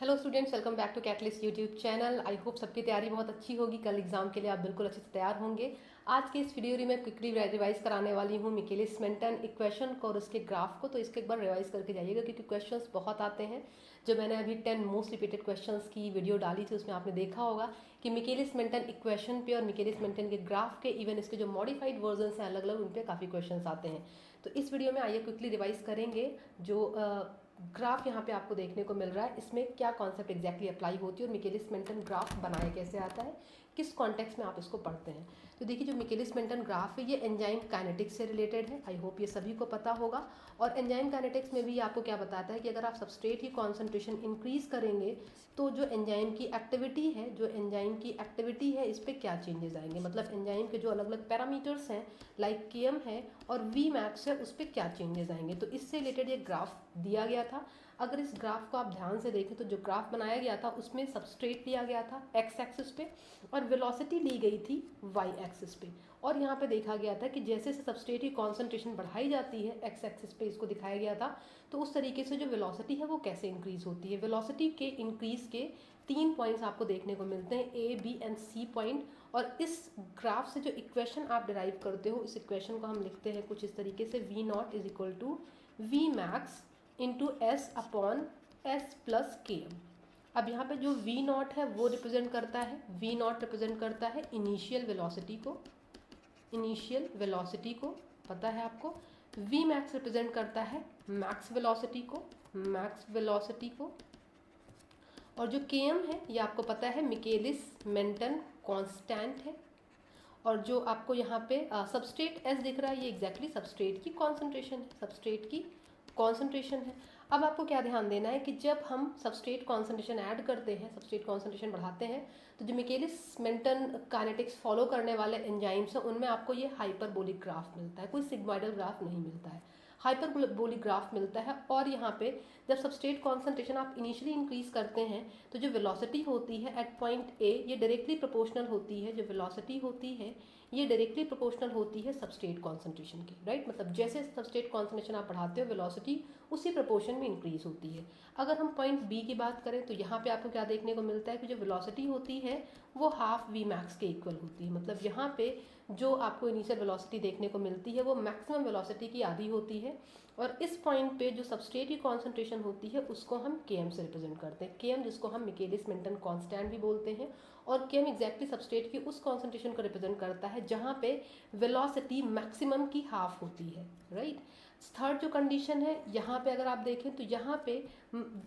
Hello students, welcome back to Catalyst YouTube channel. I hope सबकी तैयारी बहुत अच्छी होगी। कल एग्जाम के लिए आप बिल्कुल अच्छे से तैयार होंगे। आज के इस वीडियो में क्विकली रिवाइज कराने वाली हूँ मिकेलिस मेंटन इक्वेशन को और उसके ग्राफ को। तो इसके एक बार रिवाइज करके जाइएगा क्योंकि क्वेश्चंस बहुत आते हैं। जो मैंने अभी 10 मोस्ट रिपीटेड क्वेश्चंस की वीडियो डाली थी उसमें आपने देखा होगा कि मिकेलिस मेंटन इक्वेशन पे और मिकेलिस मेंटन के ग्राफ के, इवन इसके जो मॉडिफाइड वर्जन हैं अलग अलग, उन पर काफ़ी क्वेश्चन आते हैं। तो इस वीडियो में आइए क्विकली रिवाइज करेंगे। जो ग्राफ यहाँ पे आपको देखने को मिल रहा है, इसमें क्या कॉन्सेप्ट एग्जैक्टली अप्लाई होती है और मिकेलिस मेंटन ग्राफ बनाया कैसे आता है, किस कॉन्टेक्स्ट में आप इसको पढ़ते हैं। तो देखिए, जो मिकेलिस मेंटन ग्राफ है ये एंजाइम काइनेटिक्स से रिलेटेड है। आई होप ये सभी को पता होगा। और एंजाइम काइनेटिक्स में भी आपको क्या बताता है कि अगर आप सबस्ट्रेट की कॉन्सेंट्रेशन इंक्रीज करेंगे तो जो एंजाइम की एक्टिविटी है इस पर क्या चेंजेस आएंगे। मतलब एंजाइम के जो अलग अलग पैरामीटर्स हैं लाइक केएम है और वी मैक्स है, उस पर क्या चेंजेस आएंगे। तो इससे रिलेटेड ये ग्राफ दिया गया था। अगर इस ग्राफ को आप ध्यान से देखें तो जो ग्राफ बनाया गया था उसमें सबस्ट्रेट लिया गया था एक्स एक्सिस पे और वेलोसिटी ली गई थी वाई एक्सिस पे। और यहाँ पे देखा गया था कि जैसे जैसे सबस्ट्रेट की कॉन्सेंट्रेशन बढ़ाई जाती है, एक्स एक्सिस पे इसको दिखाया गया था, तो उस तरीके से जो वेलोसिटी है वो कैसे इंक्रीज होती है। वेलोसिटी के इंक्रीज के 3 पॉइंट्स आपको देखने को मिलते हैं, A B and C point. और इस ग्राफ से जो इक्वेशन आप डिराइव करते हो, इस इक्वेशन को हम लिखते हैं कुछ इस तरीके से, V naught is equal to V max into S upon S plus K M. अब यहाँ पे जो वी नॉट है वो रिप्रेजेंट करता है, वी नॉट रिप्रेजेंट करता है इनिशियल वेलोसिटी को, पता है आपको। वी मैक्स रिप्रेजेंट करता है मैक्स वेलोसिटी को। और जो के एम है ये आपको पता है मिकेलिस मेंटन कांस्टेंट है। और जो आपको यहाँ पे सबस्ट्रेट एस दिख रहा है ये एग्जैक्टली सबस्ट्रेट की कॉन्सेंट्रेशन है। अब आपको क्या ध्यान देना है कि जब हम सबस्ट्रेट कॉन्सेंट्रेशन ऐड करते हैं, सबस्ट्रेट कॉन्सेंट्रेशन बढ़ाते हैं, तो जो मिकेलिस मेंटन काइनेटिक्स फॉलो करने वाले एंजाइम्स हैं उनमें आपको ये हाइपरबोलिक ग्राफ मिलता है, कोई सिग्मोइडल ग्राफ नहीं मिलता है, हाइपरबोलिक ग्राफ मिलता है। और यहाँ पे जब सबस्ट्रेट कॉन्सेंट्रेशन आप इनिशियली इंक्रीज करते हैं तो जो वेलोसिटी होती है एट पॉइंट ए ये डायरेक्टली प्रोपोर्शनल होती है, जो वेलोसिटी होती है ये डायरेक्टली प्रोपोर्शनल होती है सबस्ट्रेट कॉन्सेंट्रेशन की, राइट। मतलब जैसे सबस्ट्रेट कॉन्सेंट्रेशन आप बढ़ाते हो वेलोसिटी उसी प्रोपोर्शन में इंक्रीज होती है। अगर हम पॉइंट बी की बात करें तो यहाँ पे आपको क्या देखने को मिलता है कि जो वेलोसिटी होती है वो हाफ वी मैक्स के इक्वल होती है। मतलब यहाँ पे जो आपको इनिशियल वेलोसिटी देखने को मिलती है वो मैक्सिमम वेलोसिटी की आधी होती है। और इस पॉइंट पे जो सबस्ट्रेट की कॉन्सेंट्रेशन होती है उसको हम के से रिप्रेजेंट करते हैं, के जिसको हम मिकेलिस मेंटन कांस्टेंट भी बोलते हैं। और के एग्जैक्टली सबस्ट्रेट की उस कॉन्सेंट्रेशन को रिप्रेजेंट करता है जहाँ पे वेलोसिटी मैक्सिमम की हाफ होती है, राइट। थर्ड जो कंडीशन है यहाँ पे अगर आप देखें तो यहाँ पे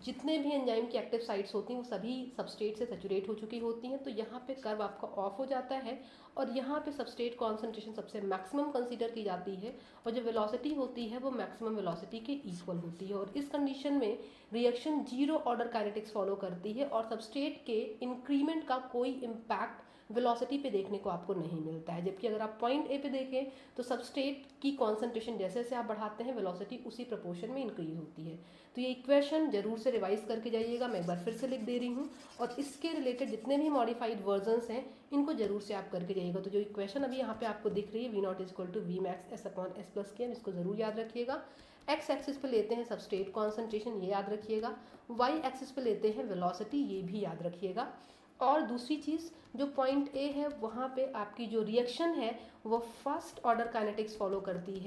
जितने भी एंजाइम की एक्टिव साइट्स होती हैं वो सभी सबस्ट्रेट से सैचुरेट हो चुकी होती हैं। तो यहाँ पे कर्व आपका ऑफ हो जाता है और यहाँ पे सबस्ट्रेट कॉन्सेंट्रेशन सबसे मैक्सिमम कंसीडर की जाती है और जो वेलोसिटी होती है वो मैक्सिमम वेलोसिटी के इक्वल होती है। और इस कंडीशन में reaction zero order kinetics follow करती है और सबस्ट्रेट के इंक्रीमेंट का कोई इम्पैक्ट वेलोसिटी पे देखने को आपको नहीं मिलता है। जबकि अगर आप पॉइंट ए पे देखें तो सबस्ट्रेट की कॉन्सेंट्रेशन जैसे जैसे आप बढ़ाते हैं वेलोसिटी उसी प्रोपोर्शन में इंक्रीज होती है। तो ये इक्वेशन जरूर से रिवाइज करके जाइएगा, मैं एक बार फिर से लिख दे रही हूँ। और इसके रिलेटेड जितने भी मॉडिफाइड वर्जन्स हैं इनको जरूर से आप करके जाइएगा। तो जो इक्वेशन अभी यहाँ पे आपको दिख रही है V naught is equal to V max S upon S plus K M, इसको जरूर याद रखिएगा। एक्स एक्सिस पे लेते हैं सबस्ट्रेट कॉन्सेंट्रेशन, ये याद रखिएगा। वाई एक्सिस पे लेते हैं वेलोसिटी, ये भी याद रखिएगा। और दूसरी चीज़ जो पॉइंट ए है वहाँ पे आपकी जो रिएक्शन है वो फर्स्ट ऑर्डर काइनेटिक्स फॉलो करती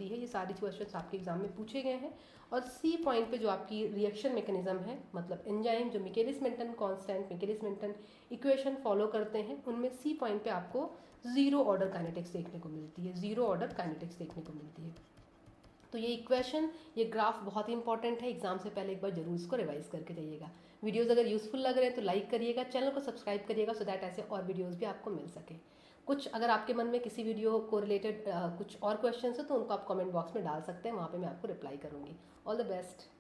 है, ये सारी क्वेश्चंस आपके एग्जाम में पूछे गए हैं। और सी पॉइंट पे जो आपकी रिएक्शन मैकेनिज्म है, मतलब एंजाइम जो Michaelis Menten constant, Michaelis Menten equation follow करते हैं, उनमें सी पॉइंट पे आपको जीरो ऑर्डर काइनेटिक्स देखने को मिलती है। तो ये इक्वेशन, ये ग्राफ बहुत ही इंपॉर्टेंट है, एग्जाम से पहले एक बार जरूर इसको रिवाइज करके जाइएगा। वीडियोस अगर यूजफुल लग रहे हैं तो लाइक करिएगा, चैनल को सब्सक्राइब करिएगा सो दैट ऐसे और वीडियोस भी आपको मिल सके। कुछ अगर आपके मन में किसी वीडियो को रिलेटेड कुछ और क्वेश्चन है तो उनको आप कमेंट बॉक्स में डाल सकते हैं, वहाँ पे मैं आपको रिप्लाई करूँगी। All the best.